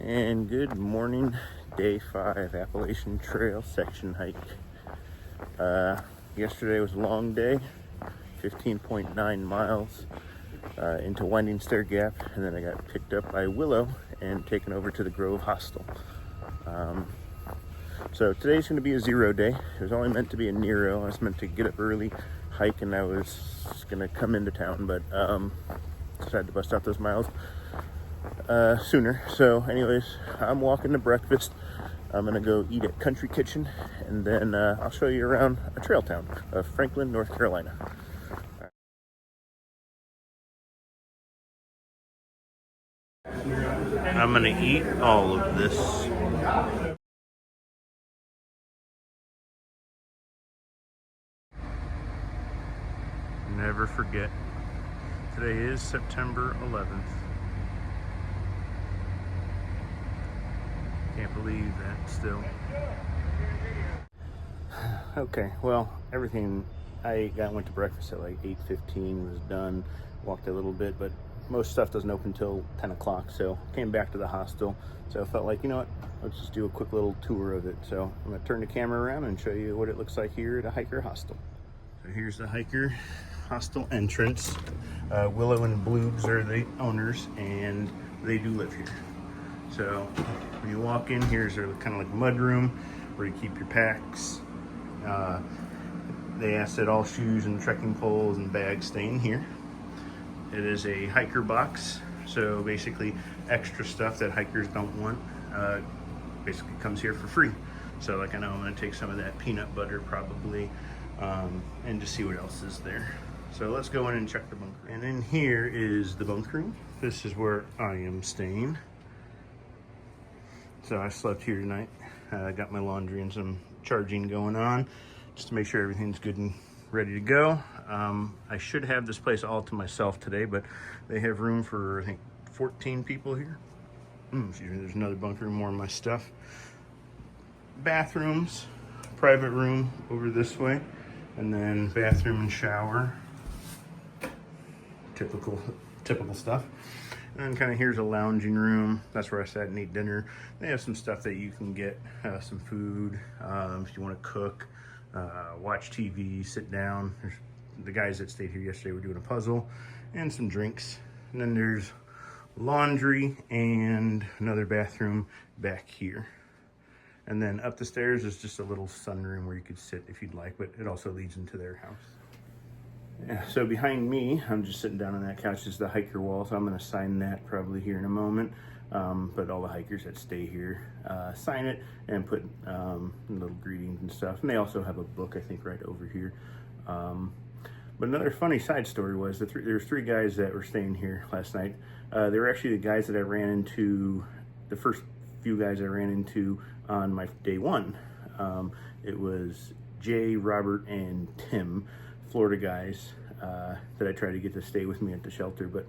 And good morning, day 5 Appalachian Trail section hike. Yesterday was a long day, 15.9 miles into Winding Stair Gap, and then I got picked up by Willow and taken over to the Grove Hostel. So today's going to be a 0 day. It was only meant to be a Nero. I was meant to get up early, hike, and I was going to come into town, but decided to bust out those miles sooner. So anyways, I'm walking to breakfast. I'm gonna go eat at Country Kitchen, and then I'll show you around a trail town of Franklin, North Carolina. I'm gonna eat all of this. Never forget, today is September 11th. Can't believe that still. Okay, well, everything, went to breakfast at like 8:15, was done, walked a little bit, but most stuff doesn't open until 10 o'clock, so came back to the hostel. So I felt like, you know what, let's just do a quick little tour of it. So I'm gonna turn the camera around and show you what it looks like here at a hiker hostel. So here's the hiker hostel entrance. Willow and Bloobs are the owners, and they do live here. So when you walk in, here's kind of like a mud room where you keep your packs. They ask that all shoes and trekking poles and bags stay in here. It is a hiker box, so basically extra stuff that hikers don't want basically comes here for free. So like I know I'm gonna take some of that peanut butter probably and just see what else is there. So let's go in and check the bunk room. And in here is the bunk room. This is where I am staying. So I slept here tonight. I got my laundry and some charging going on just to make sure everything's good and ready to go. I should have this place all to myself today, but they have room for, I think, 14 people here. Excuse me, there's another bunk room, more of my stuff. Bathrooms, private room over this way, and then bathroom and shower. Typical stuff. And then kind of here's a lounging room. That's where I sat and ate dinner. They have some stuff that you can get, some food, if you want to cook, watch TV, sit down. There's the guys that stayed here yesterday were doing a puzzle, and some drinks. And then there's laundry and another bathroom back here. And then up the stairs is just a little sunroom where you could sit if you'd like, but it also leads into their house. Yeah, so behind me, I'm just sitting down on that couch, is the hiker wall, so I'm going to sign that probably here in a moment. But all the hikers that stay here sign it and put little greetings and stuff. And they also have a book, I think, right over here. But another funny side story was there was 3 guys that were staying here last night. They were actually the guys that I ran into, the first few guys I ran into on my day 1. It was Jay, Robert, and Tim, Florida guys that I tried to get to stay with me at the shelter, but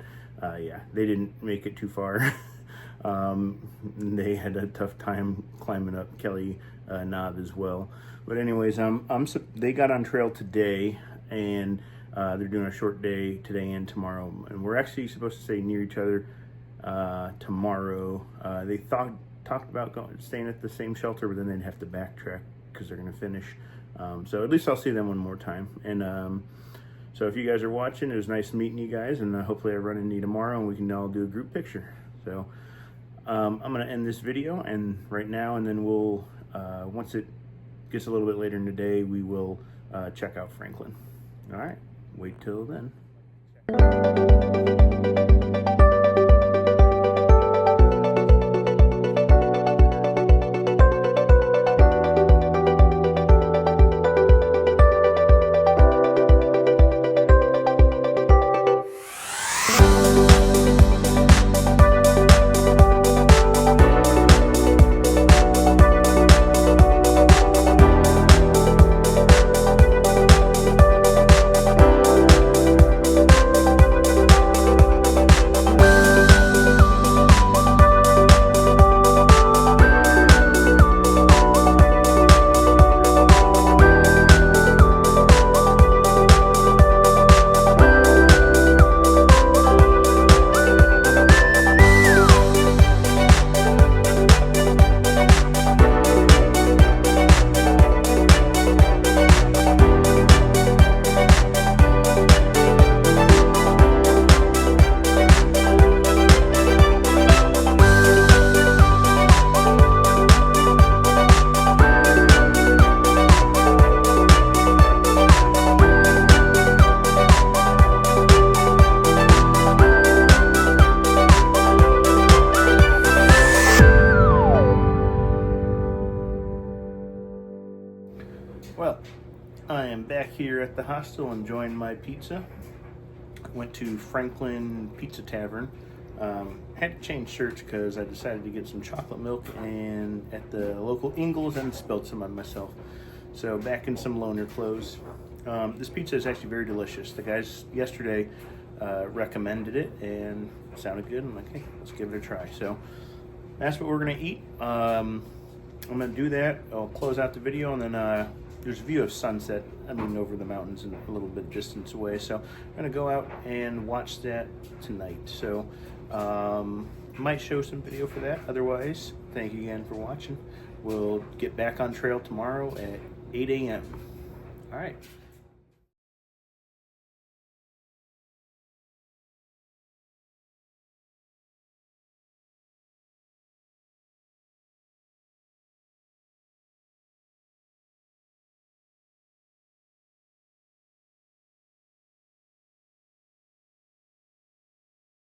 yeah, they didn't make it too far. They had a tough time climbing up Kelly Knob as well. But anyways, they got on trail today, and they're doing a short day today and tomorrow, and we're actually supposed to stay near each other tomorrow. They talked about staying at the same shelter, but then they'd have to backtrack because they're going to finish. So at least I'll see them one more time. And so if you guys are watching, it was nice meeting you guys, and hopefully I run into you tomorrow and we can all do a group picture. So I'm going to end this video and right now, and then we'll, once it gets a little bit later in the day, we will check out Franklin. All right, wait till then. back here at the hostel enjoying my pizza. Went to Franklin Pizza Tavern. Had to change shirts because I decided to get some chocolate milk and at the local Ingles and spilled some on myself. So back in some loner clothes. This pizza is actually very delicious. The guys yesterday recommended it and it sounded good. I'm like, hey, let's give it a try. So that's what we're gonna eat. I'm gonna do that. I'll close out the video and then there's a view of sunset, over the mountains and a little bit distance away. So I'm gonna go out and watch that tonight. So might show some video for that. Otherwise, thank you again for watching. We'll get back on trail tomorrow at 8 a.m. All right.